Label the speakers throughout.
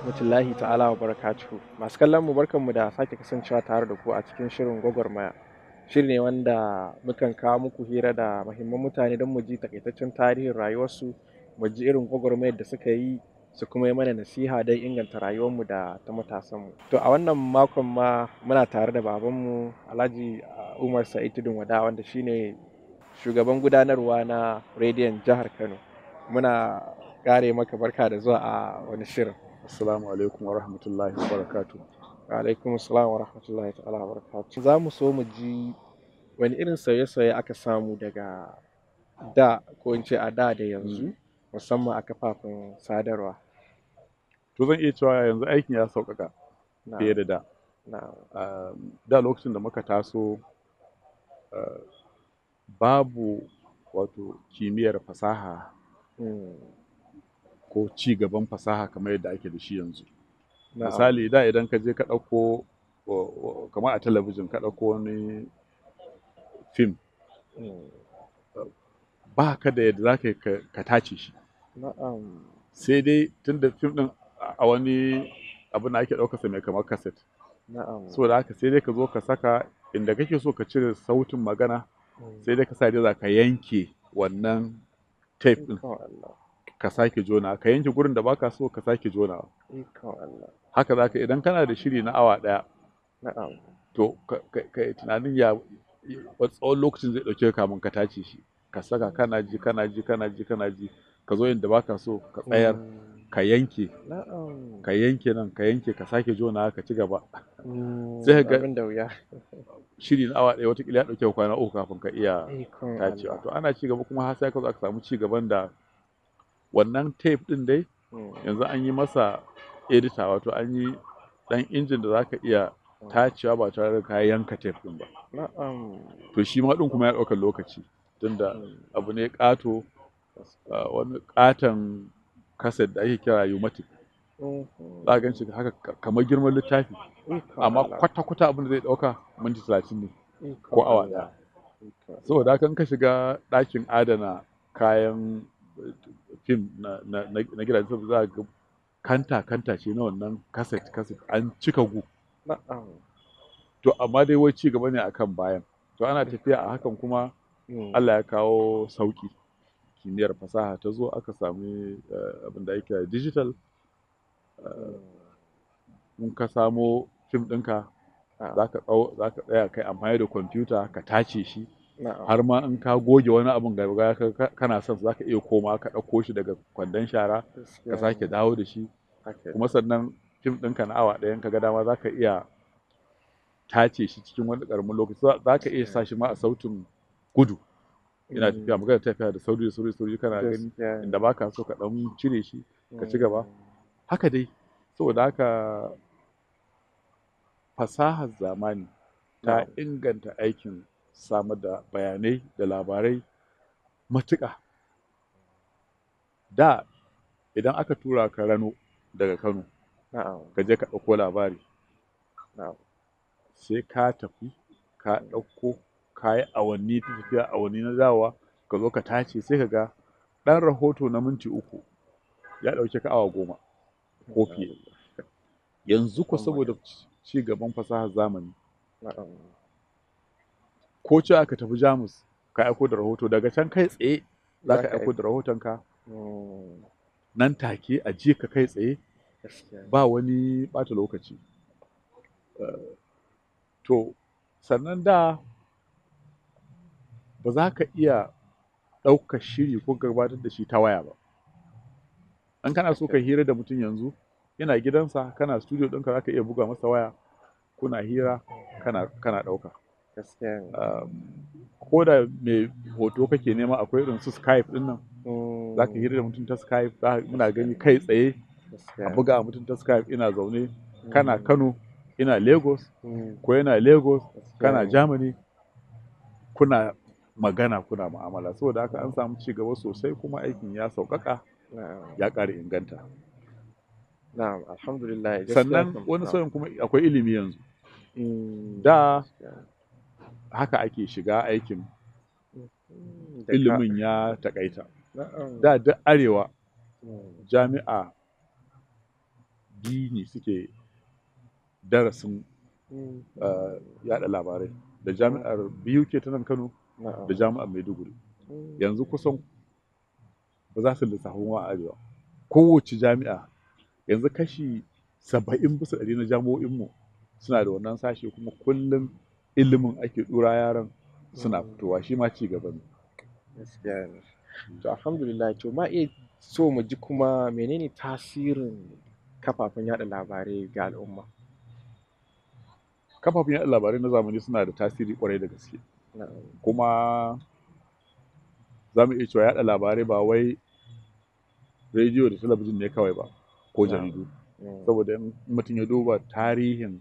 Speaker 1: rahmatullahi ta'ala wa barakatuhu. Masu kallon mu barkanmu da sake kasancewa tare da ku a cikin shirin gwagwarmaya. Shiri ne wanda mukan kawo muku hira da muhimman mutane don mu ji takaitaccen tarihin rayuwarsu, mu ji irin gwagwarmayar da suka yi, su kuma yi mana nasiha don inganta rayuwarmu da ta matasanmu. To a wannan makon ma muna tare da babanmu Alhaji Umar Tudun Wada, wanda shine shugaban gudanarwa na rediyon jihar Kano. Muna kare maka barka da zuwa a wani shirin.
Speaker 2: Assalamu alaikum wa rahmatullahi wa barakatu.
Speaker 1: Wa alaikum assalam wa rahmatullahi ta'ala wa barakatu. Za mu so mu ji wani irin sauye-sauye aka samu daga da ko in ce a da yanzu, musamman a kafafen sadarwa.
Speaker 2: To zan iya cewa yanzu aikin ya sauƙaƙa fiye da da. Da lokacin da muka taso babu wato kimiyyar fasaha ko ci gaban fasaha kamar yadda ake da shi yanzu. Misali da idan ka je ka ɗauko kamar a talabijin ka ɗauko wani fim, ba ka da yadda za ka tace shi. Sai dai tun da fim ɗin a wani abin da ake ɗaukarsa mai kamar kaset. Saboda haka sai dai ka zo ka saka inda kake so ka cire sautin magana, sai dai ka sa za ka yanke wannan tape ɗin. Ka sake jona, ka yanke gurin da baka so ka sake jona. Haka zaka idan kana da shiri na awa ɗaya, to ka yi tunanin ya tsawon lokacin zai ɗauke kamun ka tace shi. Ka saka kana ji ka zo inda baka so ka tsayar, ka yanke nan ka yanke ka sake jona ka ci gaba. Sai ka ga shiri na awa ɗaya watakila ya ɗauke kwana uku kafin ka iya tacewa. To ana ci gaba kuma har sai ka zo aka samu ci gaban da wannan tape ɗin dai yanzu an yi masa edita, wato an yi ɗan injin da za ka iya tacewa ba tare da ka yanka tape ɗin ba. To shi ma ɗin kuma ya ɗaukar lokaci, tunda abu ne ƙato, wani ƙaton kaset da ake kira yumatic. Za a gan shi haka kamar girman littafi, amma kwata-kwata abin da zai ɗauka minti 30 ne ko awa ɗaya. Saboda haka in ka shiga ɗakin adana kayan fim na gidaje, saboda za ga kanta ce na wannan kaset an cika gu. To amma dai wai ci gaba ne akan bayan. To ana tafiya a hakan kuma Allah ya kawo sauki, kimiyyar fasaha ta zo, aka sami abin da ake digital. In ka samo fim ɗinka za ka tsaya kai amfani da kwamfuta ka tace shi. Har ma in ka goge wani abin gargaya kana son za ka iya koma ka ɗauko shi daga kwandon shara ka sake dawo da shi. Kuma sannan fim ɗinka na awa ɗaya ka ga dama za ka iya tace shi cikin wani ƙaramin lokaci. Za ka iya sa shi ma a sautin gudu, ina tafiya magana tafiya da sauri kana gani inda ba ka so ka ɗan cire shi ka ci gaba. Haka dai, saboda haka fasahar zamani ta inganta aikin samar da bayanai da labarai matuƙa. Da idan aka tura ka Rano daga Kano, ka je ka ɗauko labari, sai ka tafi ka ɗauko, ka yi awanni ta tafiya awanni na dawowa, ka zo ka tace, sai ka ga ɗan rahoto na minti 3 ya ɗauke ka awa 10 ko fiye. Yanzu ko saboda ci gaban fasahar zamani, ko ce aka tafi Jamus ka aiko da rahoto, daga can kai tsaye za ka aiko da rahotonka nan take a ji ka kai tsaye, ba wani ɓata lokaci. To sannan da ba za ka iya ɗaukar shiri ko gabatar da shi ta waya ba. An kana so ka hira da mutum yanzu yana gidansa, kana studio ɗinka, za ka iya buga masa waya, kuna hira kana ɗauka. Ko da mai hoto kake nema, akwai irin su Skype ɗin nan, za ka hira da mutum ta Skype, muna gani kai tsaye, a buga mutum ta Skype, ina zaune kana Kano ina Lagos, ko yana Lagos kana Germany, kuna magana kuna mu'amala. Saboda haka an samu ci gaba sosai, kuma aikin ya sauƙaƙa, ya ƙara inganta.
Speaker 1: Alhamdulillah.
Speaker 2: Sannan wani sauyin kuma akwai ilimi yanzu. Da haka ake shiga aikin, ilimin ya taƙaita. Da duk arewa jami'a addini suke darasin yada labarai da jami'ar BUK ta nan Kano da jami'ar Maiduguri. Yanzu kusan ba za su lissafin wa arewa. Kowace jami'a yanzu kashi 70% na jami'o'inmu suna da wannan sashe, kuma kullum ilimin ake dura yaran suna fitowa, shi ma ci gaba ne.
Speaker 1: Gaskiya ne. To alhamdulillah, to ma iya so mu ji kuma menene tasirin kafafen yaɗa labarai ga al'umma?
Speaker 2: Kafafen yaɗa labarai na zamani suna da tasiri kwarai da gaske. Kuma za mu iya cewa yaɗa labarai ba wai rediyo da talabijin ne kawai ba, ko jaridu. Saboda in mutum ya duba tarihin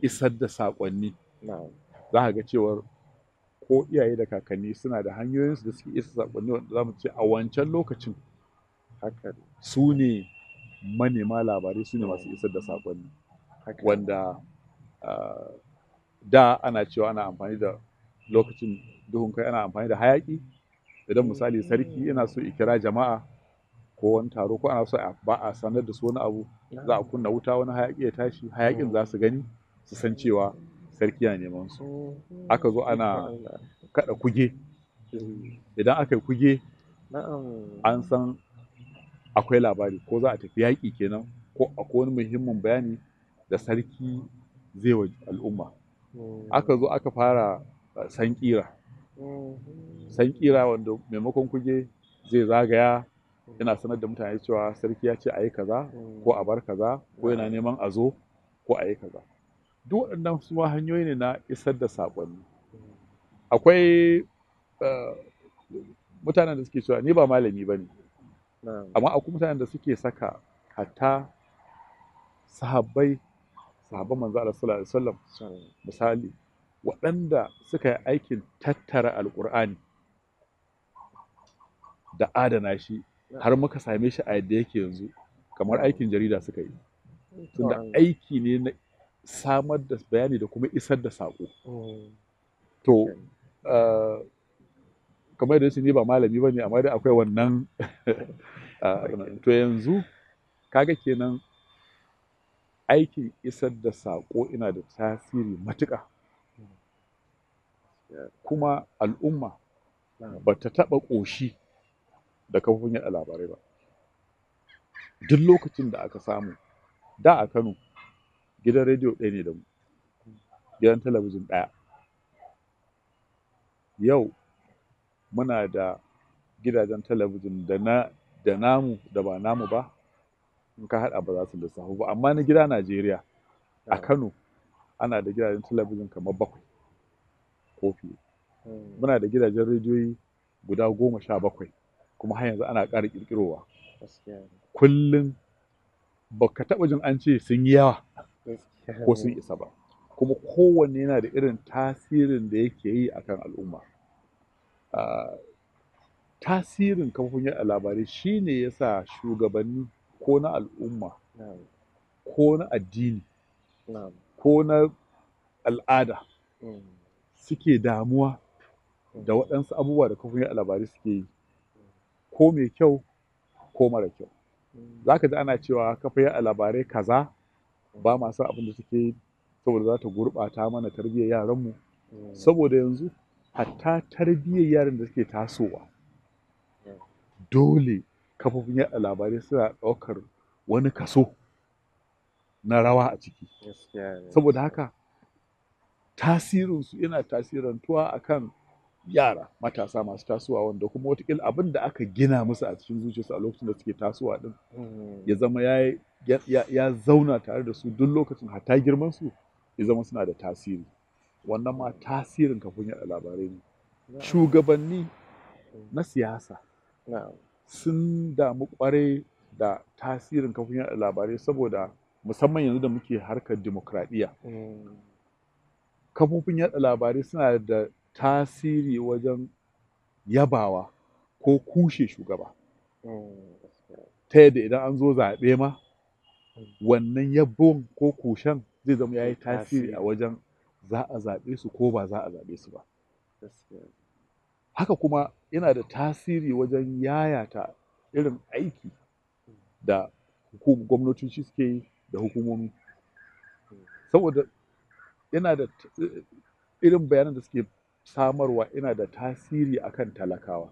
Speaker 2: isar da saƙonni, za ka ga cewar ko iyaye da kakanni suna da hanyoyinsu da suke isa saƙonni, wanda za mu ce a wancan lokacin su ne manema labarai, su ne masu isar da saƙonni. Wanda da ana cewa ana amfani da lokacin duhun kai, ana amfani da hayaƙi. Idan misali sarki yana so ya kira jama'a ko wani taro, ko ana so ba a sanar da su wani abu, za a kunna wuta, wani hayaƙi ya tashi, hayaƙin za su gani su san cewa sarki yana neman su. Aka zo ana kaɗa kuge. Idan aka yi kuge, an san akwai labari, ko za a tafi yaƙi kenan, ko akwai wani muhimmin bayani da sarki zai wa al'umma. Aka zo aka fara sankira. Sankira wanda maimakon kuge zai zagaya yana sanar da mutane cewa sarki ya ce a yi kaza, ko a bar kaza, ko yana neman a zo, ko a yi kaza. Duk waɗannan su ma hanyoyi ne na isar da saƙonni. Akwai mutanen da suke cewa, ni ba malami ba ne, amma akwai mutanen da suke saka hatta sahabban manzo Allah sallallahu alaihi wasallam misali, waɗanda suka yi aikin tattara alƙur'ani da adana shi har muka same shi a yadda yake yanzu, kamar aikin jarida suka yi. Tunda aiki ne na samar da bayani da kuma isar da saƙo. To kamar yadda ni ba malami ba ne, amma dai akwai wannan. To yanzu kaga kenan aikin isar da saƙo ina da tasiri matuƙa. Kuma al'umma ba ta taɓa ƙoshi da kafofin yaɗa labarai ba. Duk lokacin da aka samu, da a Kano gidan rediyo ɗaya ne da mu, gidan talabijin ɗaya. Yau muna da gidajen talabijin da namu da ba namu ba, in ka haɗa ba za su lissafu ba. Amma na gida Najeriya, a Kano ana da gidajen talabijin kamar 7 ko fiye. Muna da gidajen rediyoyi guda 17, kuma har yanzu ana ƙara ƙirƙirowa. Kullum ba ka taɓa jin an ce sun yi yawa ko sun isa ba. Kuma kowanne yana da irin tasirin da yake yi akan al'umma. Tasirin kafofin yaɗa labarai shi ne ya sa shugabanni, ko na al'umma, ko na addini, ko na al'ada, suke damuwa da waɗansu abubuwa da kafofin yaɗa labarai suke yi, ko mai kyau ko mara kyau. Za ka ji ana cewa kafar yaɗa labarai kaza ba ma son abin da suke yi, saboda za ta gurɓata mana tarbiyyar yaranmu. Saboda yanzu hatta tarbiyyar yaran da suke tasowa, dole kafofin yaɗa labarai suna ɗaukar wani kaso na rawa a ciki. Saboda haka tasirinsu yana tasirantuwa akan yara matasa masu tasowa, wanda kuma wataƙila abin da aka gina musu a cikin zuciyarsu a lokacin da suke tasowa ɗin, ya zama ya zauna tare da su duk lokacin, hatta girmansu ya zama suna da tasiri. Wannan ma tasirin kafofin yaɗa labarai ne. Shugabanni na siyasa sun damu ƙwarai da tasirin kafofin yaɗa labarai, saboda musamman yanzu da muke harkar dimokuraɗiyya, kafofin yaɗa labarai suna da tasiri wajen yabawa ko kushe shugaba. Ta yadda idan an zo zaɓe ma, wannan yabon ko kushen zai zama ya yi tasiri a wajen za a zaɓe su ko ba za a zaɓe su ba. Haka kuma yana da tasiri wajen yayata irin aiki da gwamnatoci suke yi da hukumomi, saboda yana da irin bayanan da suke samarwa yana da tasiri akan talakawa.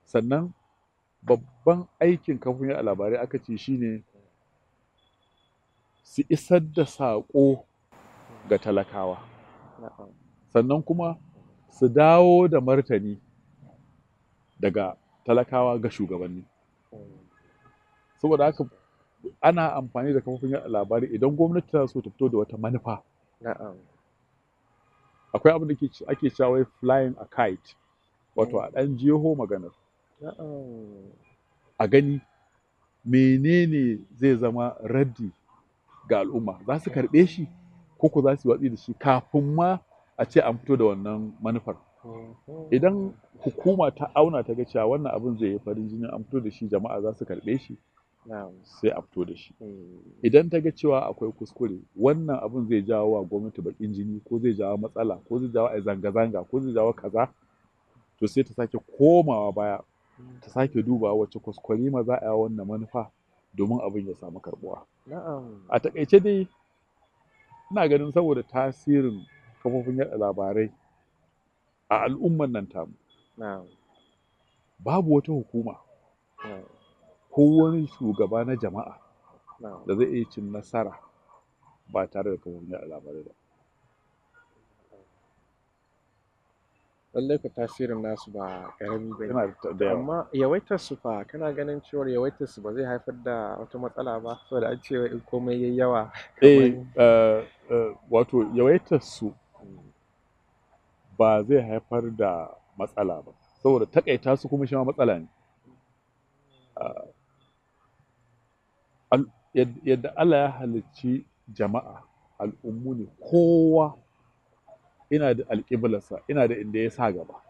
Speaker 2: Sannan babban aikin kafofin yaɗa labarai aka ce shine su isar da saƙo ga talakawa, sannan kuma su dawo da martani daga talakawa ga shugabanni. Saboda haka ana amfani da kafofin yaɗa labarai idan gwamnati tana so ta fito da wata manufa. Akwai abin da ake cewa wai flying a kite, wato a ɗan jeho maganar a gani menene zai zama raddi ga al'umma, za su karɓe shi ko ko za su yi watsi da shi kafin ma a ce an fito da wannan manufar. Idan hukuma ta auna ta ga cewa wannan abin zai yi farin jini an fito da shi jama'a za su karɓe shi, sai a fito da shi. Idan ta ga cewa akwai kuskure wannan abin zai jawo wa gwamnati baƙin jini ko zai jawo matsala ko zai jawo a zanga-zanga ko zai jawo kaza, to sai ta sake komawa baya ta sake duba wacce kwaskwarima za a yi wannan manufa domin abin ya samu karɓuwa. A taƙaice dai ina ganin saboda tasirin kafofin yaɗa labarai a al'umman nan tamu, babu wata hukuma ko wani shugaba na jama'a da zai iya cin nasara ba tare da kafofin yaɗa labarai ba.
Speaker 1: Lallai ku tasirin nasu ba ƙarami ba
Speaker 2: Yana da yawa.
Speaker 1: amma yawaitar su fa kana ganin cewar yawaitar su ba zai haifar da wata matsala ba, saboda an ce in komai yayi yawa
Speaker 2: wato yawaitar su ba zai haifar da matsala ba, saboda takaita su kuma shi ma matsala ne. Yadda Allah ya halicci jama'a al'ummu ne, kowa ina da alƙiblarsa, ina da inda ya sa gaba.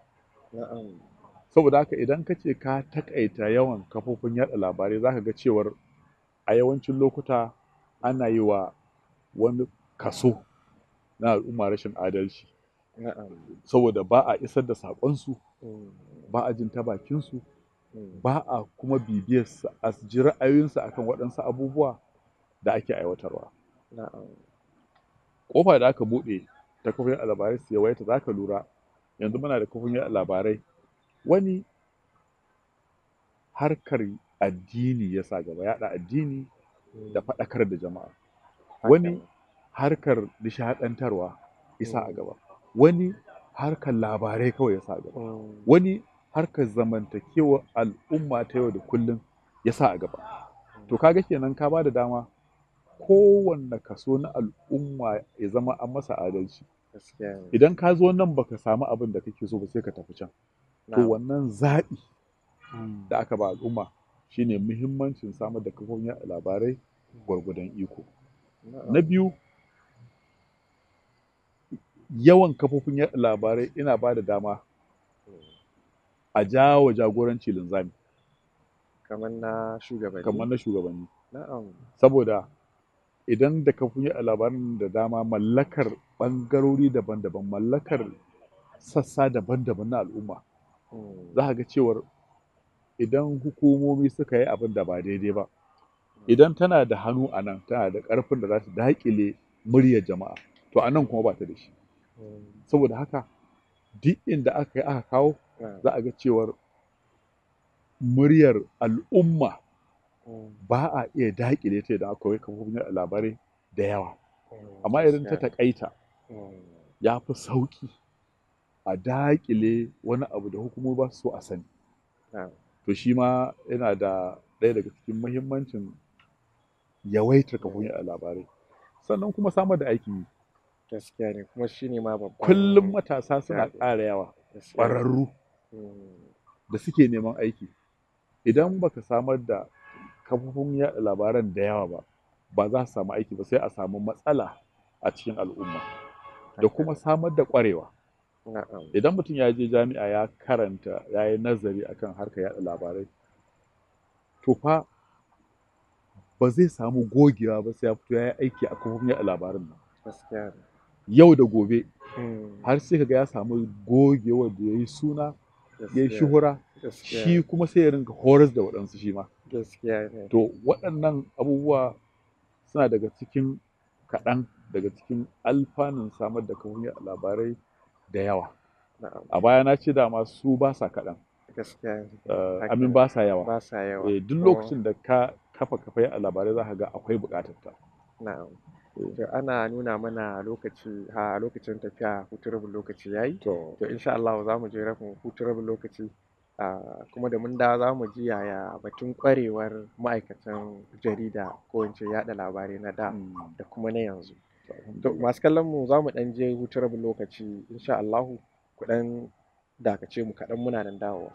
Speaker 2: Saboda haka idan ka ce ka takaita yawan kafofin yaɗa labarai za ka ga cewar a yawancin lokuta ana yi wa wani kaso na al'umma rashin adalci. Saboda ba a isar da saƙonsu, ba a jin ta bakinsu, ba a kuma bibiyarsu a ji ra'ayoyinsu akan waɗansu abubuwa da ake aiwatarwa. Ƙofa da aka buɗe ta kafofin yaɗa labarai su yawaita, za ka lura yanzu muna da kafofin yaɗa labarai, wani harkar addini ya sa gaba, yaɗa addini da faɗakar da jama'a, wani harkar nishaɗantarwa ya sa a gaba, wani harkar labarai kawai ya sa a gaba, wani harkar zamantakewar al'umma ta yau da kullum ya sa a gaba. To kaga kenan ka ba da dama kowanne kaso na al'umma ya zama an masa adalci. Idan ka zo nan baka samu abin da kake so ba sai ka tafi can. To wannan zaɓi da aka ba al'umma shine muhimmancin samar da kafofin yaɗa labarai gwargwadon iko. Na biyu, yawan kafofin yaɗa labarai ina ba da dama a jawo jagoranci linzami.
Speaker 1: Kamar na shugabanni.
Speaker 2: Saboda idan da kafofin yaɗa labaran da dama mallakar ɓangarori daban-daban, mallakar sassa daban-daban na al'umma, za ka ga cewar idan hukumomi suka yi abin da ba daidai ba, idan tana da hannu a nan, tana da ƙarfin da za ta daƙile muryar jama'a, to a nan kuma ba ta da shi. Saboda haka duk inda aka yi aka kawo za a ga cewar muryar al'umma ba a iya daƙile ta idan akwai kafofin yaɗa labarai da yawa. Amma idan ta taƙaita ya fi sauƙi a daƙile wani abu da hukumomi ba su so a sani. To shi ma yana da ɗaya daga cikin muhimmancin yawaitar kafofin yaɗa labarai. Sannan kuma samar da aikin yi.
Speaker 1: Gaskiya ne, kuma shi ne ma babban.
Speaker 2: Kullum matasa suna ƙara yawa, ƙwararru da suke neman aiki. Idan baka samar da kafofin yaɗa labaran da yawa ba, ba za su samu aiki ba, sai a samu matsala a cikin al'umma. Da kuma samar da ƙwarewa. Idan mutum ya je jami'a ya karanta, ya yi nazari akan harkar yaɗa labarai, to fa ba zai samu gogewa ba sai ya fito ya yi aiki a kafofin yaɗa labaran nan. Yau da gobe har sai kaga ya samu gogewa da ya yi suna, ya yi shuhura, shi kuma sai ya ringa horas da waɗansu shi ma.
Speaker 1: gaskiya ne.
Speaker 2: To waɗannan abubuwa suna daga cikin kaɗan daga cikin alfanun samar da kafofin labarai da yawa. A baya na ce dama su ba sa kaɗan.
Speaker 1: Gaskiya.
Speaker 2: Amin ba sa yawa.
Speaker 1: Ba sa yawa.
Speaker 2: Duk lokacin da ka kafa kafai a labarai za ka ga akwai buƙatar ta.
Speaker 1: Na'am. To ana nuna mana lokaci a lokacin tafiya hutun rabin lokaci yayi. To insha Allah za mu je rabin hutun rabin lokaci. Kuma da mun dawo za mu ji yaya batun ƙwarewar ma'aikatan jarida ko in ce yaɗa labarai na da da kuma na yanzu. To masu kallon mu za mu ɗan je hutun rabin lokaci insha Allahu ku ɗan dakace mu kaɗan muna nan dawowa.